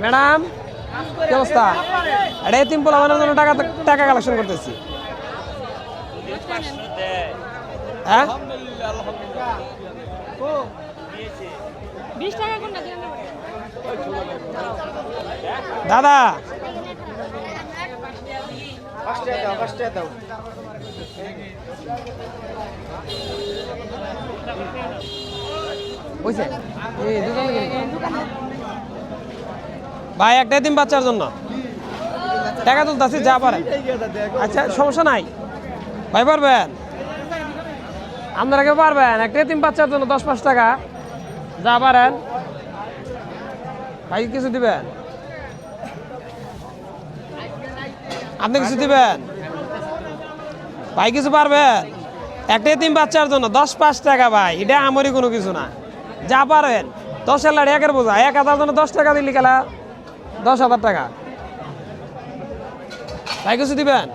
Madam কি অবস্থা? এটা এতিম পোলাপানের জন্য টাকা টাকা কালেকশন করতেছি। হ্যাঁ দাদা বুঝছে ভাই একটা এতিম বাচ্চার জন্য টাকা তুলতেছি, যা পারেন। আচ্ছা সমস্যা নাই ভাই, পারবেন আপনারা কেউ পারবেন? একটা এতিম বাচ্চার জন্য 10-5 টাকা যা পারেন। ভাই কিছু দিবেন? আপনি কিছু দিবেন? ভাই কিছু পারবেন? একটা এতিম বাচ্চার জন্য 10-5 টাকা ভাই, এটা আমারই কোনো কিছু না, যা পারেন। 10-এর লাড়ি 1-এর বোঝা, 1000 জন্য 10 টাকা দিলি গেলা 10,000 টাকা। ভাই কিছু দিবেন?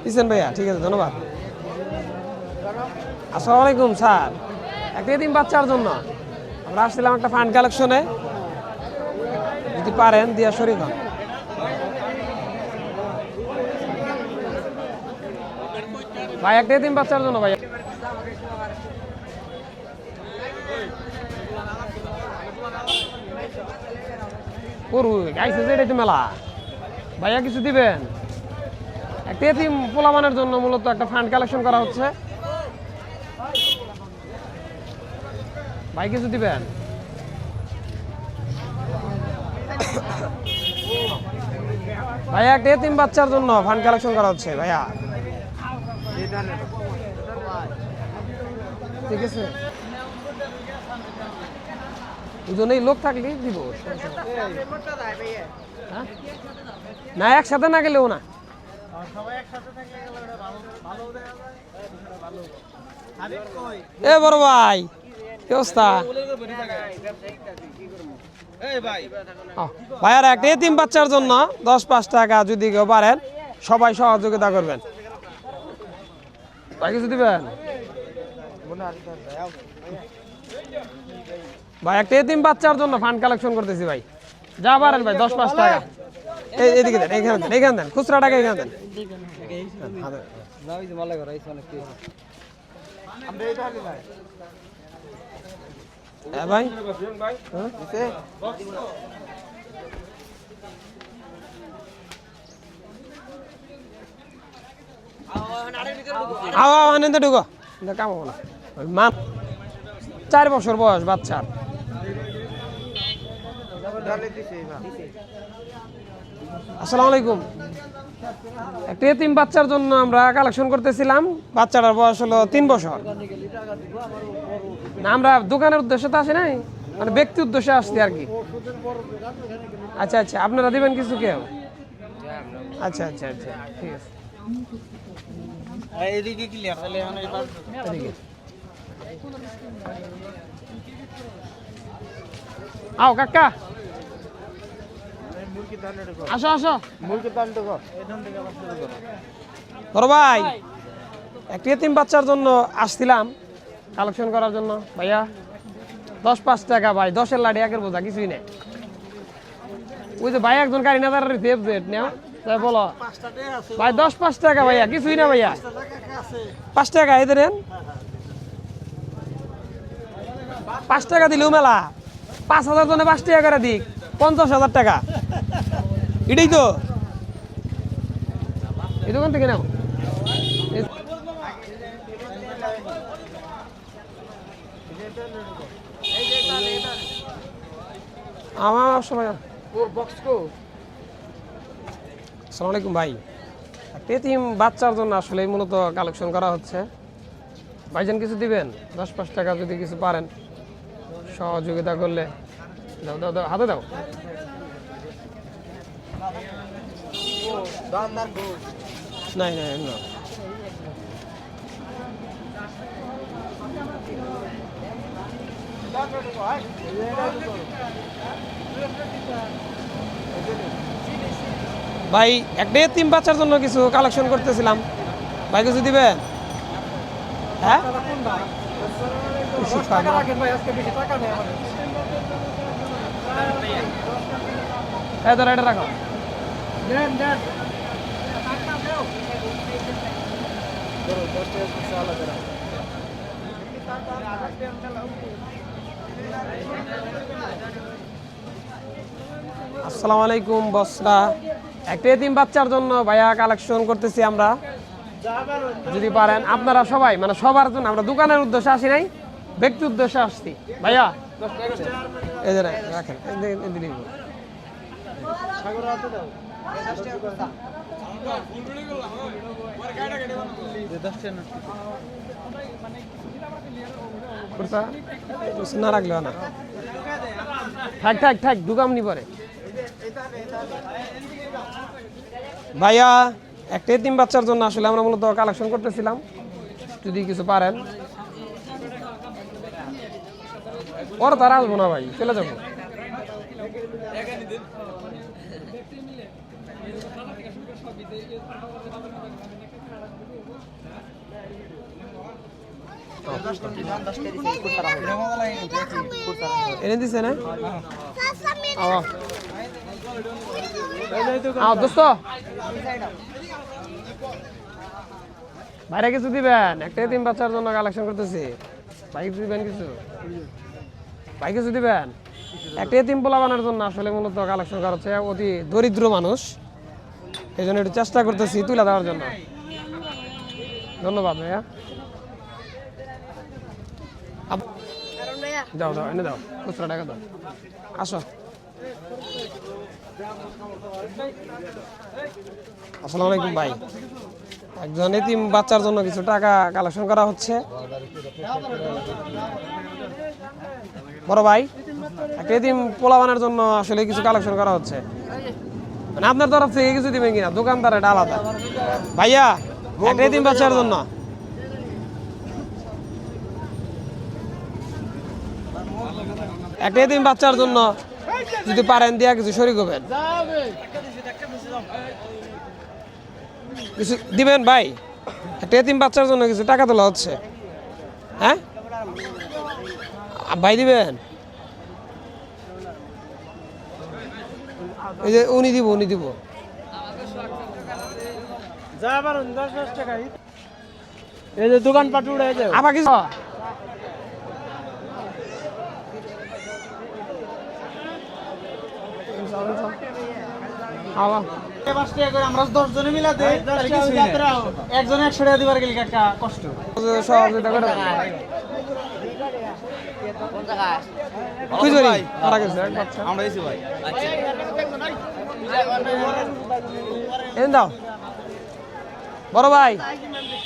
দিচ্ছেন ভাইয়া, ঠিক আছে ধন্যবাদ। আসসালামু আলাইকুম স্যার, একটা এতিম বাচ্চার জন্য আমরা আসছিলাম একটা ফান্ড কালেকশনে, যদি পারেন দিয়া শরীর হন। ভাই একটা এতিম বাচ্চার জন্য ভাই, মেলা ভাইয়া কিছু দিবেন? একটা এতিম পোলাপানের জন্য মূলত একটা ফান্ড কালেকশন করা হচ্ছে, ভাই কিছু দিবেন? ভাইয়া একটা এতিম বাচ্চার জন্য ফান্ড কালেকশন করা হচ্ছে ভাইয়া, ঠিক আছে দুজনেই লোক থাকলে দিব, না একসাথে না গেলেও না। এ বড় ভাই কি অবস্থা? ভাই আর একটা এতিম বাচ্চার জন্য 10-5 টাকা যদি কেউ পারেন সবাই সহযোগিতা করবেন। ভাই কিছু দিবেন? ভাই একটা এতিম বাচ্চার জন্য ফান্ড কালেকশন করতেছি ভাই, যা পারেন ভাই 10-5 টাকা এদিকে দেন, এখানে দেন, এখানে দেন, খুচরা টাকা এখানে দেন। হ্যাঁ ভাই আনন্দ ঢুকো কাম হবো না। 4 বছর বয়স বাচ্চার। আসসালামু আলাইকুম, একটা এতিম বাচ্চার জন্য আমরা কালেকশন করতেছিলাম, বাচ্চাটার বয়স হলো 3 বছর। না আমরা দোকানের উদ্দেশ্যে তো আসি নাই, মানে ব্যক্তি উদ্দেশ্যে আসছি আর কি। আচ্ছা আচ্ছা আপনারা দিবেন কিছু কেউ? আচ্ছা আচ্ছা আচ্ছা ঠিক আছে। আও কাকা আসো আসো বড় ভাই, একটা এতিম বাচ্চার জন্য আসছিলাম কালেকশন করার জন্য ভাইয়া। 10-5 টাকা ভাই, 10-এর লাড়ি 1-এর বোঝা, কিছুই নেই। ওই যে ভাই একজন গাড়ি না দাঁড়ার নেও তাই বলো ভাই 10-5 টাকা ভাইয়া, কিছুই না ভাইয়া, 5 টাকা এদের 5 টাকা দিলেও মেলা। 5,000 জনে 5 টাকা করে দিক, 50,000 টাকা। এটাই তো এই দোকান থেকে নাও। আমার সবাই আসসালামু আলাইকুম ভাই, এতিম বাচ্চার জন্য আসলে মূলত কালেকশন করা হচ্ছে। ভাইজান কিছু দিবেন? 10-5 টাকা যদি কিছু পারেন সহযোগিতা করলে। দাও দাও দাও, হাতে দাও। নাই নাই না ভাই, একটা এতিম বাচ্চার জন্য কিছু কালেকশন করতেছিলাম, ভাই কিছু দিবেন? হ্যাঁ এই ধরো এটা রাখো। আসসালামু আলাইকুম বসরা, একটা এতিম বাচ্চার জন্য ভাইয়া কালেকশন করতেছি আমরা। যদি পারেন আপনারা সবাই, মানে সবার জন্য, আমরা দোকানের উদ্দেশ্যে আসি নাই, ব্যক্তি উদ্দেশ্যে আসছি ভাইয়া। এই যে রাখেন, না রাখলেও না, থাক থাক থাক, দোকান নি পরে। ভাইয়া একটা এতিম বাচ্চার জন্য আসলে আমরা মূলত কালেকশন করতেছিলাম, যদি কিছু পারেন। ওর তারা আসবো না ভাই, চলে যাবো। এনে দিছে না দোস্ত, ভাইরা কিছু দিবেন? একটা এতিম বাচ্চার জন্য কালেকশন করতেছি, ভাই কিছু দিবেন? কিছু ভাই কিছু দিবেন? একটা এতিম পোলাপানের জন্য আসলে মূলত কালেকশন করা হচ্ছে, অতি দরিদ্র মানুষ, এই জন্য একটু চেষ্টা করতেছি তুলে দেওয়ার জন্য। ধন্যবাদ ভাইয়া। দাও দাও, এনে দাও, খুচরা টাকা দাও। আসো। আসসালামু আলাইকুম ভাই, একজন এতিম বাচ্চার জন্য কিছু টাকা কালেকশন করা হচ্ছে। বড় ভাই, একটা এতিম পোলাপানের জন্য আসলে কিছু কালেকশন করা হচ্ছে, মানে আপনার তরফ থেকে কিছু দিবেন কিনা? দোকানদার এটা আলাদা। ভাইয়া একটা এতিম বাচ্চার জন্য একটা এতিম বাচ্চার জন্য যদি পারেন দিয়া কিছু শরীক হবেন, কিছু দিবেন ভাই? একটা এতিম বাচ্চার জন্য কিছু টাকা তোলা হচ্ছে, হ্যাঁ ভাই দিবেন? এই যে উনি দিব, উনি দিব। এই যে দোকানপাট উড়ে যায় আবার কিছু আমরা 10 জনে মিলা দেই, একজনে 100 টাকা দিবার গেলে কাকা কষ্ট। সহযোগিতা করে দাও। বড় ভাই,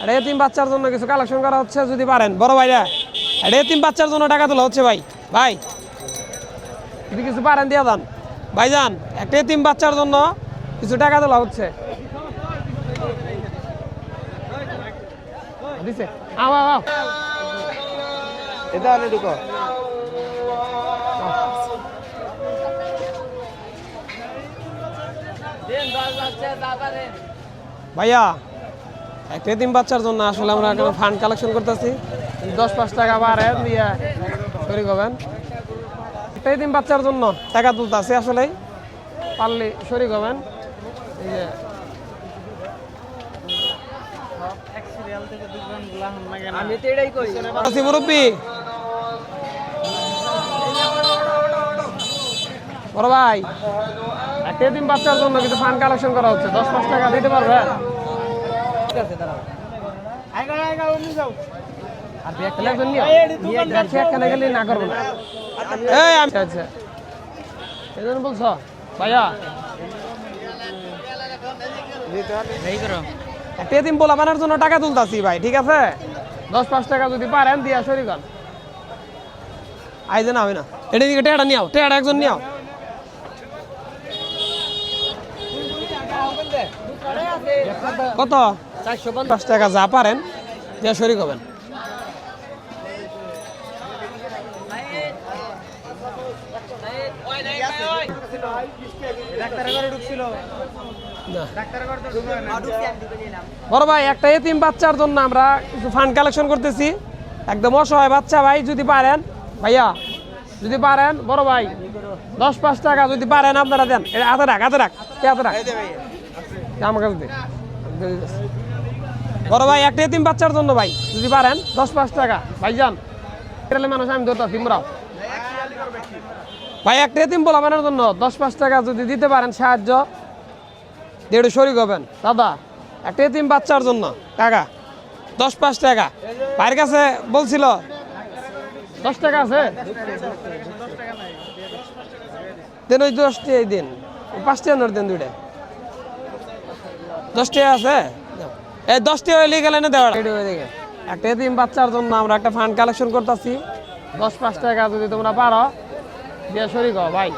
এটা এতিম বাচ্চার জন্য কিছু কালেকশন করা হচ্ছে, যদি পারেন। বড় ভাইরা, এটা এতিম বাচ্চার জন্য টাকা তোলা হচ্ছে ভাই। ভাই যদি কিছু পারেন দিয়া দেন ভাইজান, একটা এতিম বাচ্চার জন্য কিছু টাকা তোলা হচ্ছে। দিছে আও আও আও, এটা আলে ঢুকো। ভাইয়া একটা এতিম বাচ্চার জন্য আসলে আমরা এখন ফান্ড কালেকশন করতেছি, 10-5 টাকা বাড়ে দিয়ে শরীক হবেন। একটা এতিম বাচ্চার জন্য টাকা তুলতেছি, আসলে পারলে শরীক হবেন। এই যে মুরব্বী, বড় ভাই, একটা এতিম বাচ্চার জন্য কিছু ফান্ড কালেকশন করা হচ্ছে, 10-5 টাকা দিতে পারবে? না করবো না। আচ্ছা এই জন্য বলছো ভাইয়া, একটা এতিম পোলাপানের জন্য টাকা তুলতাছি ভাই, ঠিক আছে? 10-5 টাকা যদি পারেন দিয়া শরীক হন। আইজে না হবে না, এটা দিকে টেয়াটা নিয়াও, টেয়াটা একজন নিয়াও। কত? 450 টাকা যা পারেন দিয়া শরীক হবেন। বড় ভাই, একটা এতিম বাচ্চার জন্য আমরা কিছু ফান্ড কালেকশন করতেছি, একদম অসহায় বাচ্চা ভাই, যদি পারেন ভাইয়া যদি পারেন বড় ভাই 10-5 টাকা যদি পারেন আপনারা দেন। হাতে রাখ হাতে রাখ হাতে রাখ আমার কাছে দে। বড় ভাই একটা এতিম বাচ্চার জন্য ভাই যদি পারেন 10-5 টাকা ভাইজান মানুষ আমি ধরতাছি তোমরাও ভাই একটা এতিম পোলাপানের জন্য 10-5 টাকা যদি দিতে পারেন সাহায্য দেড় শরিক হবেন দাদা একটা এতিম বাচ্চার জন্য টাকা 10-5 টাকা ভাইয়ের কাছে বলছিল 10 টাকা আছে দেন ওই 10 টাকাই দিন 5 টাকা নোট দেন দুইটা 10 টাকা আছে এই 10 টাকা হইলে গেলে না দেওয়া একটা এতিম বাচ্চার জন্য আমরা একটা ফান্ড কালেকশন করতেছি 10-5 টাকা যদি তোমরা পারো দিয়ে শরিক হও ভাই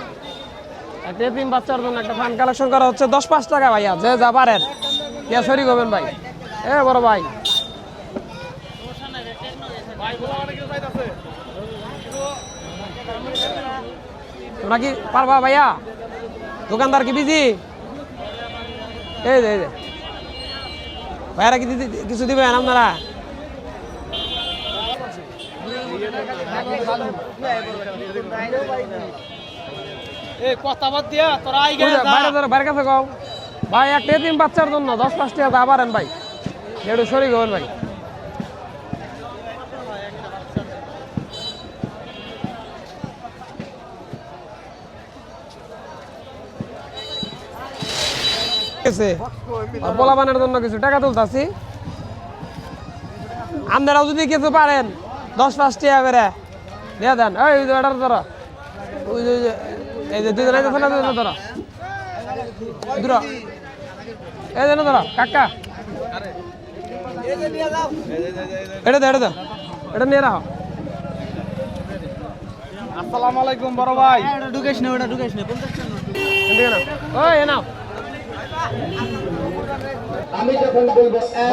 একটা এতিম বাচ্চার জন্য একটা ফান্ড কালেকশন করা হচ্ছে 10-5 টাকা ভাইয়া যে যা পারেন দিয়ে শরিক হবেন ভাই এ বড় ভাই তোমরা কি পারবা ভাইয়া দোকানদার কি বিজি এই যে ভাইয়ারা কি কিছু দিবেন আপনারা বাইরের কাছে কও ভাই একটা এতিম বাচ্চার জন্য 10-5 টাকা দা পারেন ভাই একটু শরীর হবেন ভাই পোলাপানের জন্য কিছু টাকা তুলতাছি আপনারাও যদি কিছু পারেন 10-5 টাকা করে দিয়ে দেন ওই এটার ধরো ওই যে এই যে দুজন আইতেছে না দুজন ধরো ধরো এই যে ধরো কাকা এটা দে এটা নিয়ে রাখো আসসালামু আলাইকুম বড় ভাই এটা ঢুকেছ না 50 টাকা ওই নাও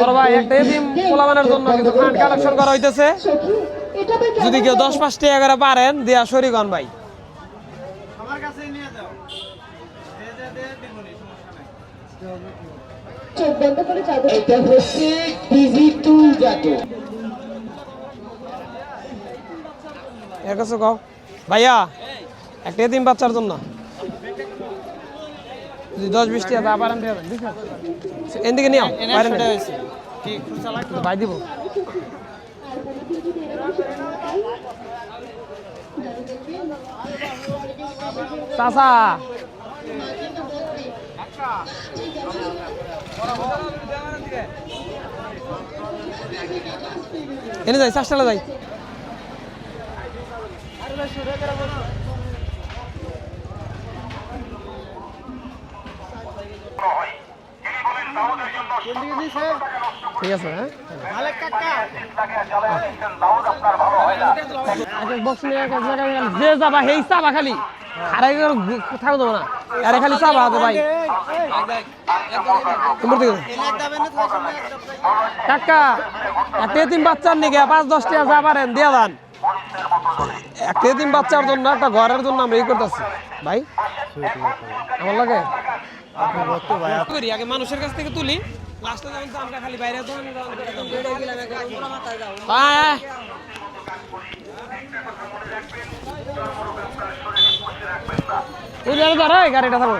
বড় ভাই একটা এতিম পোলাপানের জন্য কিছু ফান্ড কালেকশন করা হইতেছে যদি কেউ 10-5 টাকা করে পারেন দিয়া শরীক হন ভাই আমার কাছে নিয়ে যাও চোখ বন্ধ করে যাবে এটা হচ্ছে ডিজিটাল জাদু এর কাছে কও ভাইয়া একটা এতিম বাচ্চার জন্য যদি 10-20 টাকা দা পারেন দিয়ে দেন এদিকে নিও পারেন ঠিক খুচরা লাগবে ভাই দিব চাচা এনে যাই চাষটালে যাই ঠিক আছে হ্যাঁ বক্স নিয়ে যে যাবা সেই চাবা খালি হারাই থাকো দেবো না আরে খালি চাবা আছে ভাই কাকা একটা এতিম বাচ্চার নিকে 5-10 টাকা যা পারেন দিয়ে দেন একটা এতিম বাচ্চার জন্য একটা ঘরের জন্য আমরা এই করতেছি ভাই আমার লাগে করি আগে মানুষের কাছ থেকে তুলি লাস্টে যখন তো আমরা খালি বাইরে গাড়িটা থাকবো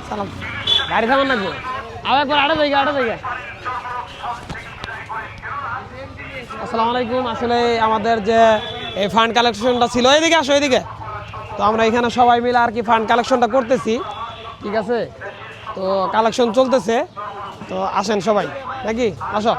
সালাম গাড়ি থাকবো নাকবো আবার একবার আড়া জায়গা আসসালামু আলাইকুম আসলে আমাদের যে এই ফান্ড কালেকশনটা ছিল এইদিকে আসো এইদিকে তো আমরা এখানে সবাই মিলে আর কি ফান্ড কালেকশনটা করতেছি ঠিক আছে তো কালেকশন চলতেছে তো আসেন সবাই নাকি আসো